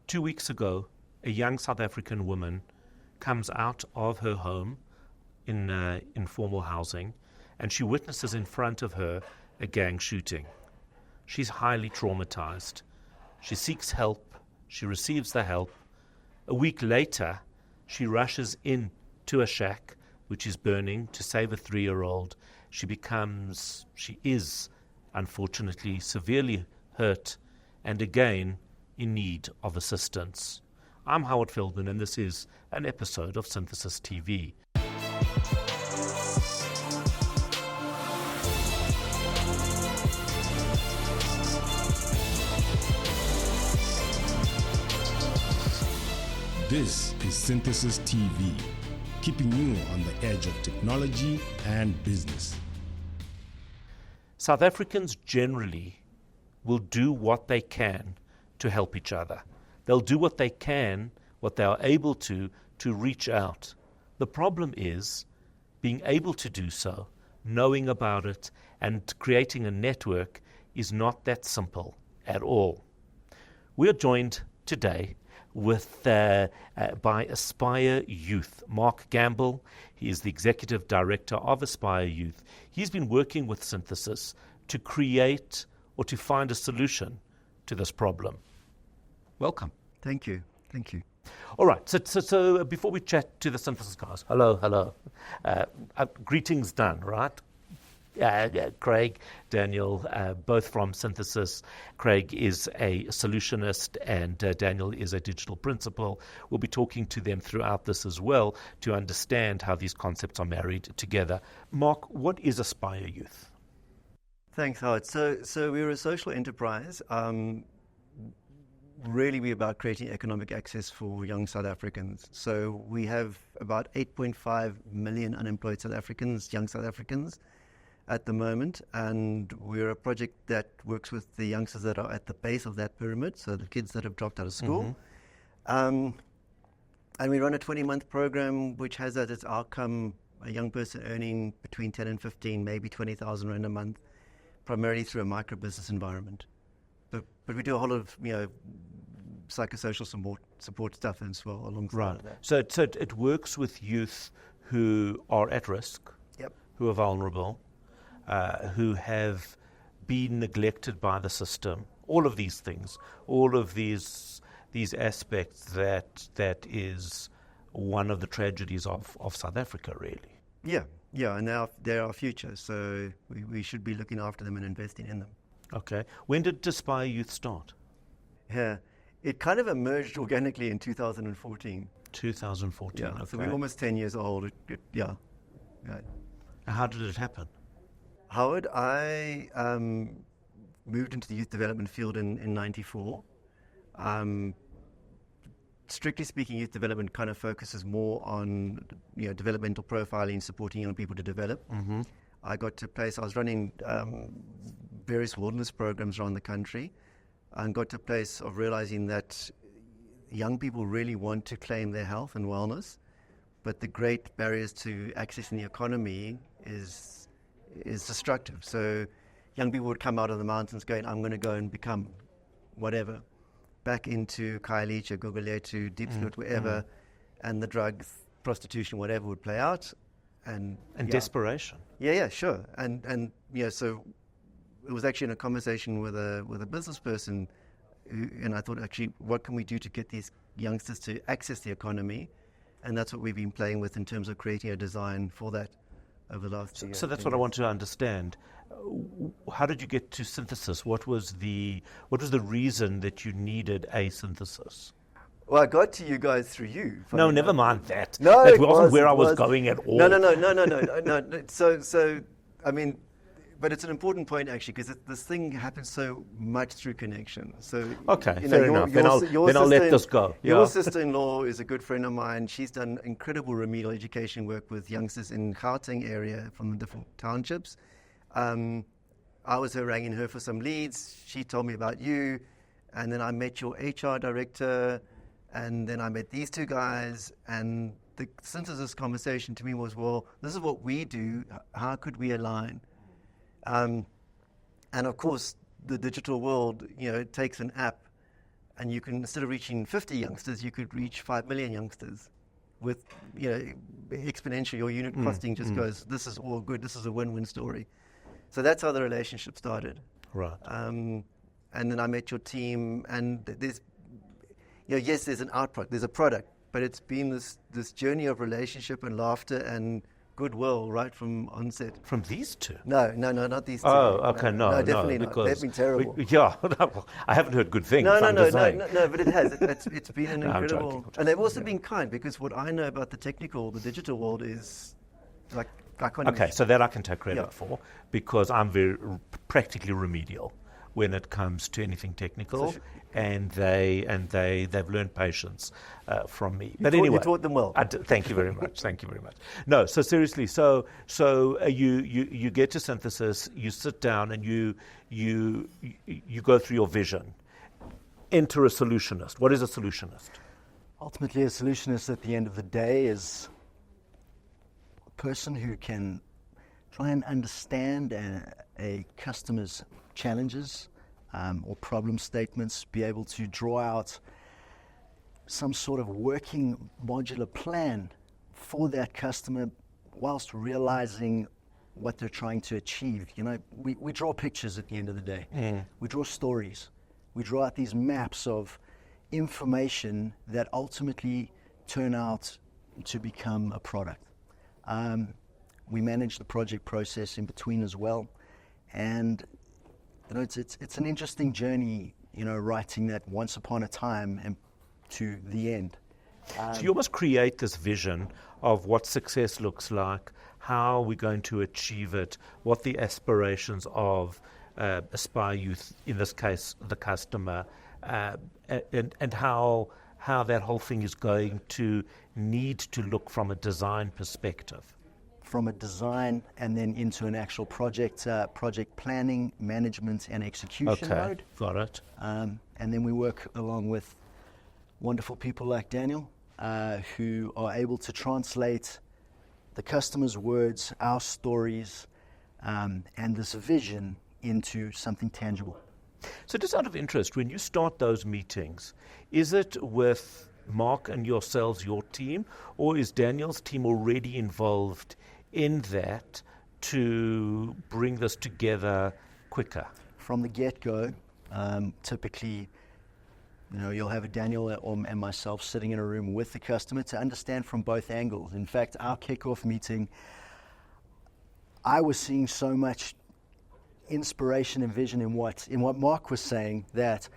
2 weeks ago, a young South African woman comes out of her home in informal housing, and she witnesses in front of her a gang shooting. She's highly traumatized. She seeks help. She receives the help. A week later, she rushes in to a shack which is burning to save a 3-year-old. She is, unfortunately, severely hurt and again in need of assistance. I'm Howard Feldman, and this is an episode of Synthesis TV. This is Synthesis TV, keeping you on the edge of technology and business. South Africans generally will do what they can to help each other. They'll do what they can, what they are able to reach out. The problem is being able to do so, knowing about it, and creating a network is not that simple at all. We are joined today by Aspire Youth. Mark Gamble, he is the Executive Director of Aspire Youth. He's been working with Synthesis to create or to find a solution to this problem. Welcome. Thank you. All right, so before we chat to the Synthesis guys, hello. Greetings done, right? Craig, Daniel, both from Synthesis. Craig is a solutionist and Daniel is a digital principal. We'll be talking to them throughout this as well to understand how these concepts are married together. Mark, what is Aspire Youth? Thanks, Howard. So we're a social enterprise. Really, we're about creating economic access for young South Africans. So we have about 8.5 million unemployed young South Africans at the moment, and we're a project that works with the youngsters that are at the base of that pyramid, so the kids that have dropped out of school. Mm-hmm. And we run a 20-month program which has as its outcome a young person earning between 10 and 15, maybe 20,000 rand a month, primarily through a micro-business environment. But we do a whole lot of psychosocial support stuff as well alongside that. So it works with youth who are at risk, yep, who are vulnerable, who have been neglected by the system. All of these things, all of these aspects that is one of the tragedies of South Africa, really. Yeah, and now they're our future, so we should be looking after them and investing in them. Okay. When did Aspire Youth start? Yeah, it kind of emerged organically in 2014. 2014, yeah, okay. So we're almost 10 years old. Yeah. How did it happen? Howard, I moved into the youth development field in 94. Strictly speaking, youth development kind of focuses more on developmental profiling, supporting young people to develop. Mm-hmm. I was running various wilderness programs around the country and got to a place of realizing that young people really want to claim their health and wellness, but the great barriers to accessing the economy is destructive. So young people would come out of the mountains going, I'm going to go and become whatever, back into Khayelitsha, Gugulethu, Diepsloot, wherever, and the drugs, prostitution, whatever would play out. And desperation. Yeah, sure. And so it was actually in a conversation with a business person, and I thought, actually, what can we do to get these youngsters to access the economy? And that's what we've been playing with in terms of creating a design for that over the last year. So that's what I want to understand. How did you get to Synthesis? What was the reason that you needed a Synthesis? Well, I got to you guys through you. No, never mind that. No, that wasn't where I was going at all. No. So, I mean, but it's an important point actually, because this thing happens so much through connection. So, okay, fair enough. Then I'll let this go. Your sister-in-law is a good friend of mine. She's done incredible remedial education work with youngsters in Gauteng area from the different townships. I was haranguing her for some leads. She told me about you, and then I met your HR director. And then I met these two guys, and the Synthesis conversation to me was, well, this is what we do. How could we align? And of course, the digital world, it takes an app and you can, instead of reaching 50 youngsters, you could reach 5 million youngsters with, exponential. Your unit costing just goes, this is all good, this is a win-win story. So that's how the relationship started. Right. And then I met your team, and there's, yes, there's an output, there's a product, but it's been this journey of relationship and laughter and goodwill right from onset. From these two? No, not these two. Oh, okay, no, definitely not. They've been terrible. I haven't heard good things. No, but it has. It's been an incredible. joking. And they've also been kind, because what I know about the digital world is like I can't. Okay, so that I can take credit for, because I'm very practically remedial when it comes to anything technical, and they've learned patience from me. But anyway, you taught them well. Thank you very much. Thank you very much. No, so seriously, so you get to Synthesis, you sit down, and you go through your vision. Enter a solutionist. What is a solutionist? Ultimately, a solutionist at the end of the day is a person who can try and understand a customer's challenges or problem statements, be able to draw out some sort of working modular plan for that customer whilst realizing what they're trying to achieve. We draw pictures at the end of the day. We draw stories. We draw out these maps of information that ultimately turn out to become a product. We manage the project process in between as well, and it's an interesting journey, writing that once upon a time and to the end. So you almost create this vision of what success looks like, how we're going to achieve it, what the aspirations of Aspire Youth, in this case the customer, and how that whole thing is going to need to look from a design perspective. From a design and then into an actual project planning, management, and execution mode. Got it. And then we work along with wonderful people like Daniel, who are able to translate the customer's words, our stories, and this vision into something tangible. So just out of interest, when you start those meetings, is it with Mark and yourselves, your team, or is Daniel's team already involved in that to bring this together quicker? From the get-go, typically, you'll have a Daniel and myself sitting in a room with the customer to understand from both angles. In fact, our kickoff meeting, I was seeing so much inspiration and vision in what Mark was saying that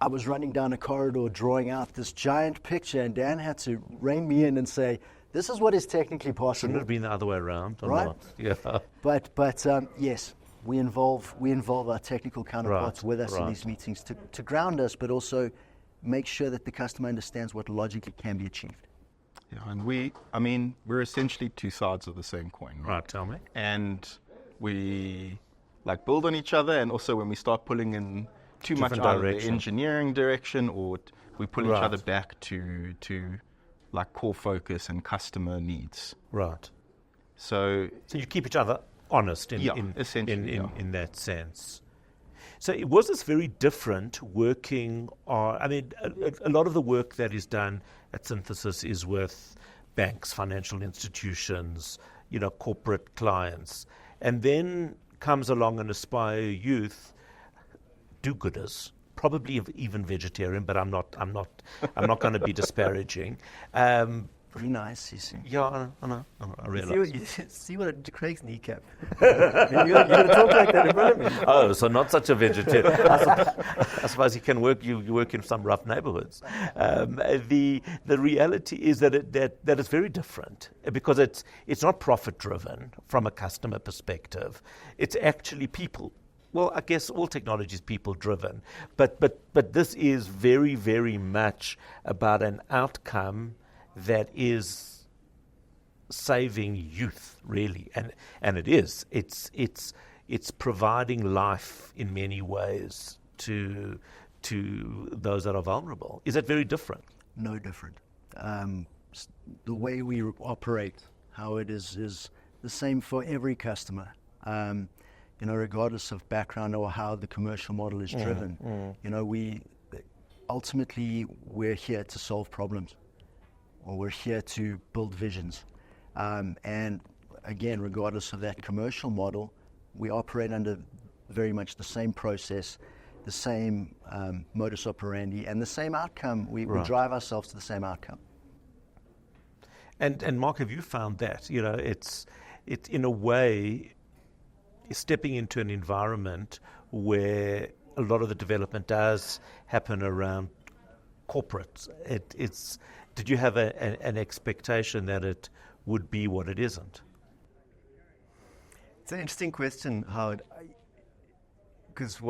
I was running down a corridor drawing out this giant picture, and Dan had to rein me in and say, this is what is technically possible. Shouldn't it have been the other way around, or right? not? Yeah. But yes, we involve our technical counterparts with us in these meetings to ground us, but also make sure that the customer understands what logically can be achieved. Yeah, and we're essentially two sides of the same coin. Right, tell me. And we build on each other, and also when we start pulling in too much out of the engineering direction, or we pull each other back to core focus and customer needs. Right. So you keep each other honest in that sense. So was this very different working on, a lot of the work that is done at Synthesis is with banks, financial institutions, corporate clients, and then comes along an Aspire Youth do-gooders, probably even vegetarian, but I'm not going to be disparaging. Pretty nice, you see. Yeah, I know. I realize. See what Craig's kneecap. You're going to talk like that in front of me. Oh, so not such a vegetarian. I suppose you work in some rough neighborhoods. The reality is that it's very different, because it's not profit driven from a customer perspective. It's actually people. Well, I guess all technology is people-driven, but this is very, very much about an outcome that is saving youth, really, and it is. It's providing life in many ways to those that are vulnerable. Is that very different? No different. The way we operate, how it is the same for every customer. Regardless of background or how the commercial model is driven. ultimately we're here to solve problems, or we're here to build visions. And again, regardless of that commercial model, we operate under very much the same process, the same modus operandi, and the same outcome. We drive ourselves to the same outcome. And Mark, have you found that? It's in a way stepping into an environment where a lot of the development does happen around corporates. Did you have an expectation that it would be what it isn't? It's an interesting question, Howard, because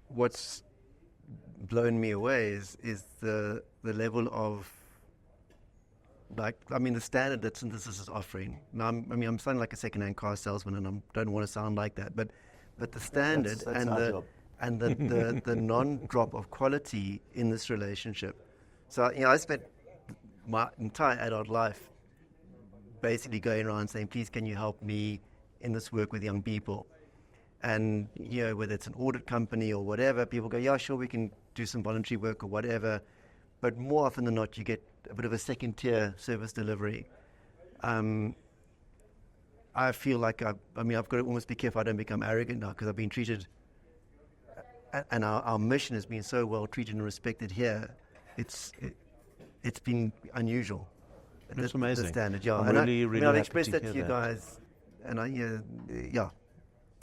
what's blown me away is the level of, the standard that Synthesis is offering. Now, I'm sounding like a second-hand car salesman, and I don't want to sound like that, but the standard that's the non-drop of quality in this relationship. So, I spent my entire adult life basically going around saying, please, can you help me in this work with young people? And, whether it's an audit company or whatever, people go, yeah, sure, we can do some voluntary work or whatever. But more often than not, you get a bit of a second-tier service delivery. I feel like I've got to almost be careful I don't become arrogant now, because I've been treated, and our mission has been so well treated and respected here. It's been unusual. That's amazing. The standard, yeah. I'm really I've happy expressed to that to hear you that. guys, and yeah.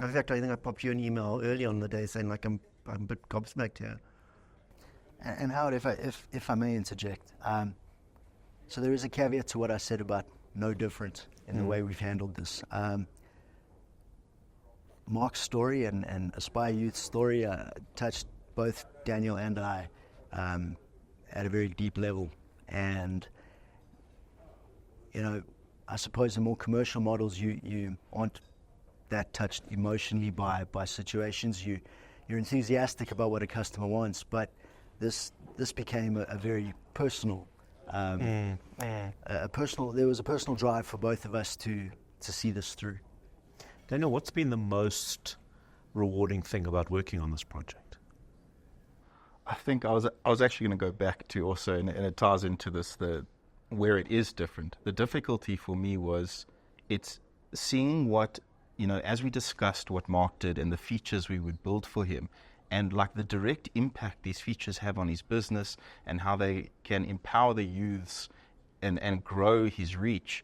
In fact, I think I popped you an email early on in the day saying I'm a bit gobsmacked here. And Howard, if I may interject, so there is a caveat to what I said about no different in the way we've handled this. Mark's story and Aspire Youth's story touched both Daniel and I at a very deep level. And, I suppose in more commercial models, you aren't that touched emotionally by situations. You're enthusiastic about what a customer wants, but this became a very personal, there was a personal drive for both of us to see this through. Daniel, what's been the most rewarding thing about working on this project? I think I was actually going to go back to also, and it ties into this, where it is different. The difficulty for me was it's seeing what, as we discussed what Mark did and the features we would build for him, and the direct impact these features have on his business and how they can empower the youths and grow his reach.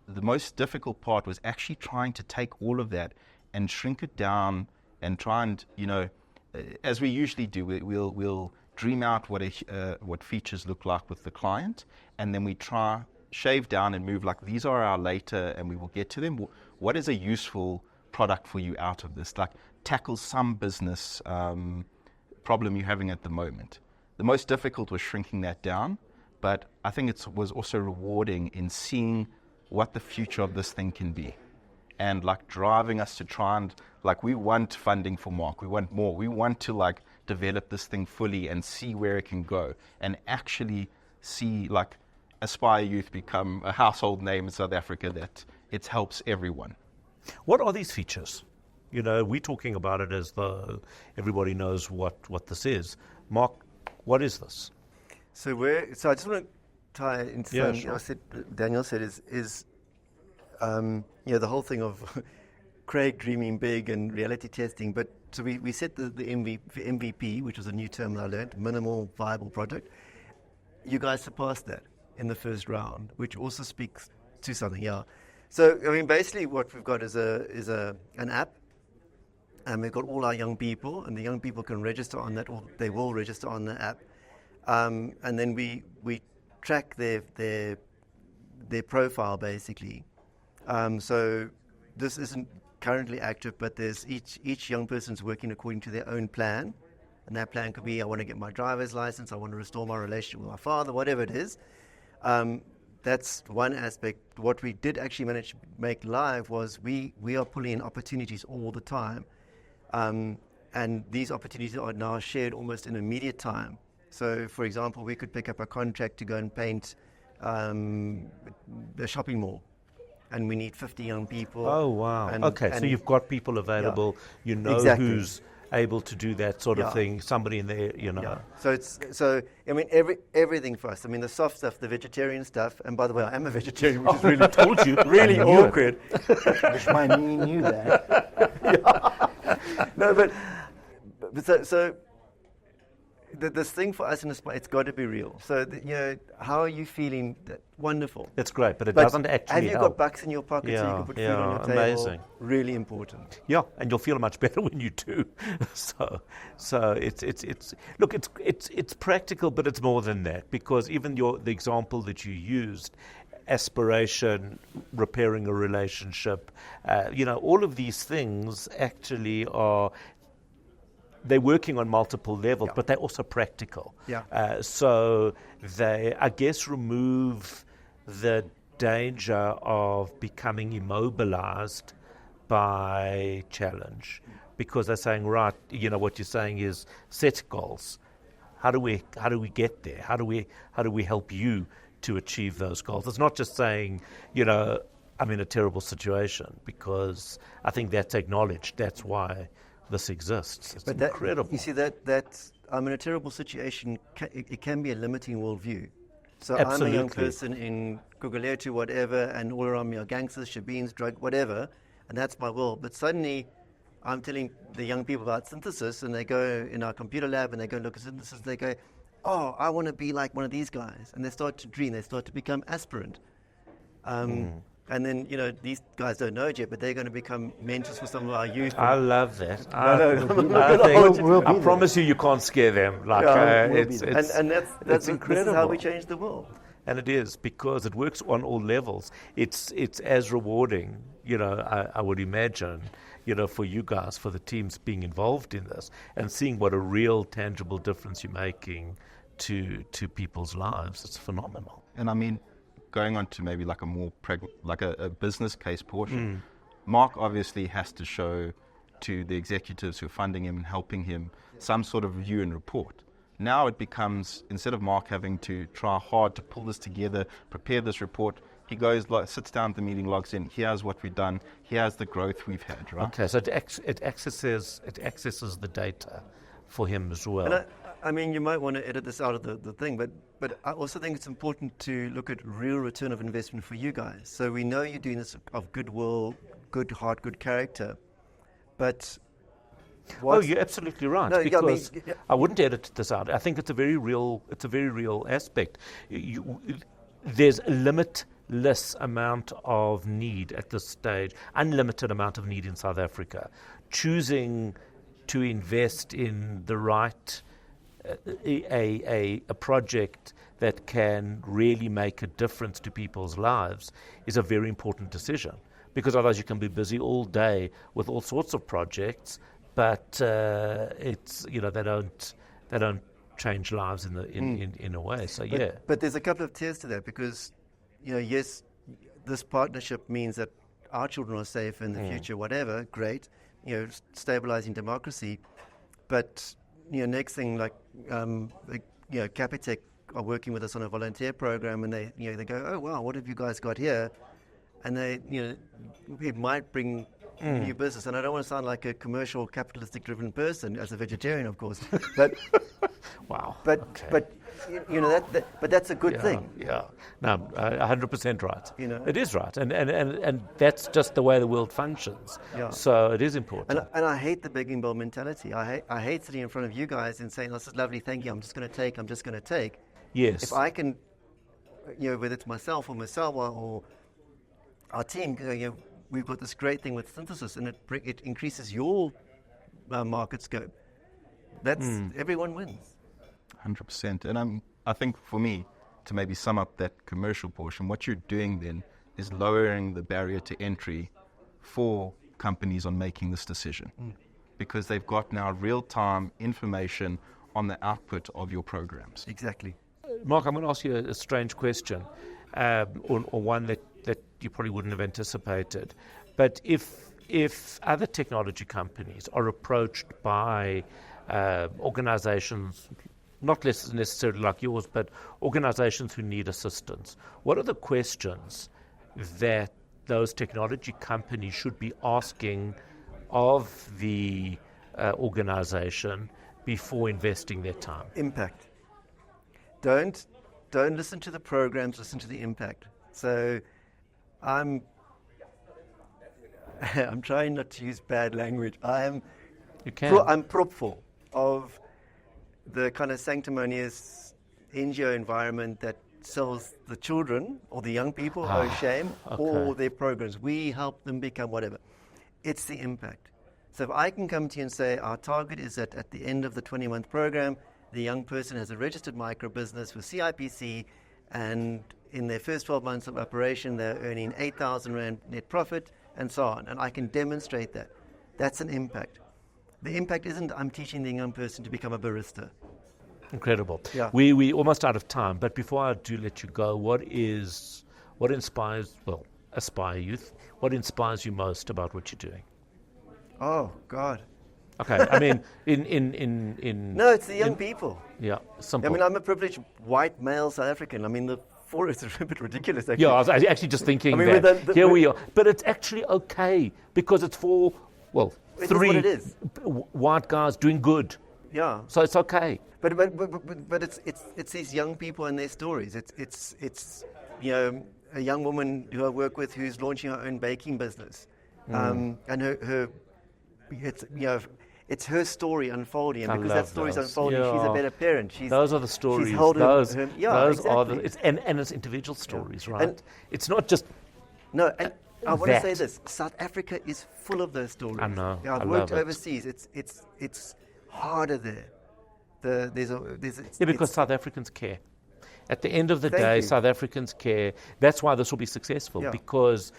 The most difficult part was actually trying to take all of that and shrink it down and try and, as we usually do, we'll dream out what features look like with the client, and then we try shave down and move these are our later, and we will get to them. What is a useful product for you out of this? Tackle some business problem you're having at the moment. The most difficult was shrinking that down, but I think it was also rewarding in seeing what the future of this thing can be, and driving us to try and we want funding for Mark. We want more. We want to develop this thing fully and see where it can go, and actually see Aspire Youth become a household name in South Africa that it helps everyone. What are these features? We're talking about it as though everybody knows what this is. Mark, what is this? So I just want to tie into something Daniel said is the whole thing of Craig dreaming big and reality testing. But so we set the MVP, which was a new term that I learned, minimal viable product. You guys surpassed that in the first round, which also speaks to something. Yeah. So basically, what we've got is an app, and we've got all our young people, and the young people can register on that, or they will register on the app, and then we track their profile basically. So this isn't currently active, but there's each young person's working according to their own plan, and that plan could be, I want to get my driver's license, I want to restore my relationship with my father, whatever it is. That's one aspect. What we did actually manage to make live was we are pulling in opportunities all the time, and these opportunities are now shared almost in immediate time. So, for example, we could pick up a contract to go and paint the shopping mall, and we need 50 young people. Oh, wow. So you've got people available. Yeah. Exactly. Who's able to do that sort of thing. Somebody in there, So I mean, everything for us. I mean, the soft stuff, the vegetarian stuff. And by the way, I am a vegetarian, which is really told you, really awkward. Wish my knee knew that. No, but so this thing for us in the sport, it's got to be real. So how are you feeling? Wonderful. That's great, but it doesn't actually have you help. got bucks in your pocket so you can put food on your table? Amazing. Really important. Yeah, and you'll feel much better when you do. So it's practical, but it's more than that, because even the example that you used, aspiration, repairing a relationship, all of these things actually are. They're working on multiple levels, but they're also practical. Yeah. So they, I guess, remove the danger of becoming immobilized by challenge, because they're saying, right, what you're saying is set goals. How do we get there? How do we help you to achieve those goals? It's not just saying, I'm in a terrible situation, because I think that's acknowledged. That's why this exists. It's incredible. You see, that I'm in a terrible situation, it can be a limiting worldview. So Absolutely. I'm a young person in Guguletu, whatever, and all around me are gangsters, shebeens, drug, whatever, and that's my world. But suddenly I'm telling the young people about synthesis, and they go in our computer lab and they go look at synthesis, they go, oh, I want to be like one of these guys. And they start to dream, they start to become aspirant. And then, these guys don't know it yet, but they're going to become mentors for some of our youth. I love that. I I promise you can't scare them. It's incredible. This is how we change the world. And it is, because it works on all levels. It's as rewarding, I would imagine, for you guys, for the teams being involved in this, and seeing what a real, tangible difference you're making to people's lives. It's phenomenal. And I mean, going on to maybe like a more a business case portion, Mark obviously has to show to the executives who are funding him and helping him some sort of review and report. Now it becomes, instead of Mark having to try hard to pull this together, prepare this report, he goes, sits down at the meeting, logs in, here's what we've done, here's the growth we've had, right? Okay, so it accesses the data for him as well. And you might want to edit this out of the thing, but I also think it's important to look at real return of investment for you guys. So we know you're doing this of goodwill, good heart, good character, but you're absolutely right. No, because I wouldn't edit this out. I think it's a very real aspect. There's a limitless amount of need at this stage, unlimited amount of need in South Africa. Choosing to invest in the right a project that can really make a difference to people's lives is a very important decision, because otherwise you can be busy all day with all sorts of projects, but it's they don't change lives in a way. So but there's a couple of tiers to that, because yes, this partnership means that our children are safe in the future, whatever, great, stabilizing democracy, but next thing, like Capitec are working with us on a volunteer program, and they go, oh wow, what have you guys got here? And they it might bring new business. And I don't want to sound like a commercial, capitalistic driven person as a vegetarian, of course, but wow, but that's a good thing. Yeah, no, 100% right. It is right, and that's just the way the world functions. Yeah. So it is important. And I hate the begging bowl mentality. I hate sitting in front of you guys and saying, "This is lovely, thank you. I'm just going to take." Yes. If I can, whether it's myself or Masawa or our team, we've got this great thing with synthesis, and it increases your market scope. That's everyone wins. 100%. And I think for me, to maybe sum up that commercial portion, what you're doing then is lowering the barrier to entry for companies on making this decision, because they've got now real-time information on the output of your programs. Exactly. Mark, I'm going to ask you a strange question, or one that you probably wouldn't have anticipated. But if other technology companies are approached by organizations, not necessarily like yours, but organizations who need assistance, what are the questions that those technology companies should be asking of the organization before investing their time? Impact. Don't listen to the programs, listen to the impact. So I'm trying not to use bad language. I'm propful of the kind of sanctimonious NGO environment that sells the children or the young people, oh shame, or their programs. We help them become whatever. It's the impact. So if I can come to you and say our target is that at the end of the 20-month program, the young person has a registered micro business with CIPC, and in their first 12 months of operation, they're earning 8,000 Rand net profit, and so on. And I can demonstrate that. That's an impact. The impact isn't I'm teaching the young person to become a barista. Incredible. Yeah. We almost out of time, but before I do let you go, what inspires, Aspire Youth, what inspires you most about what you're doing? Oh, God. Okay, I mean, in No, it's the young people. Yeah, simple. I mean, I'm a privileged white male South African. I mean, the four is a bit ridiculous, actually. Yeah, I was actually just thinking that here we are. But it's actually okay because it's for, three what it is. White guys doing good. Yeah. So it's okay. But it's these young people and their stories. It's a young woman who I work with who's launching her own baking business, and it's her story unfolding, and because that story's unfolding, she's a better parent. Those are the stories. She's holding those exactly. are and it's individual stories, right? And it's not just and I want to say this: South Africa is full of those stories. I know. I've worked overseas. It's harder there. Because South Africans care. At the end of the day, South Africans care. That's why this will be successful, because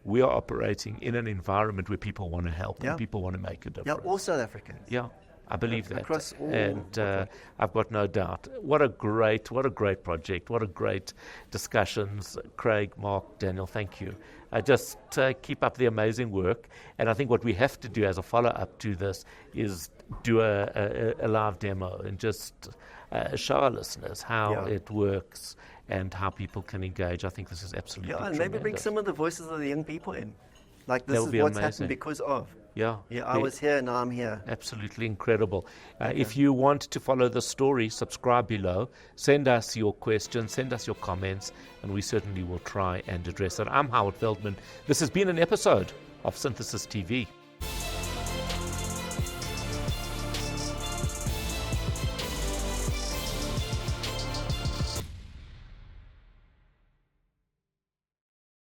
we are operating in an environment where people want to help and people want to make a difference. Yeah, all South Africans. Yeah, I believe that. Across all. And I've got no doubt. What a great project. What a great discussions. Craig, Mark, Daniel, thank you. Just keep up the amazing work. And I think what we have to do as a follow-up to this is do a live demo and just show our listeners how it works and how people can engage. I think this is absolutely and maybe bring some of the voices of the young people in. Like, this is what's happened because of. Yeah, I was here, now I'm here. Absolutely incredible. If you want to follow the story, subscribe below. Send us your questions, send us your comments, and we certainly will try and address it. I'm Howard Feldman. This has been an episode of Synthesis TV.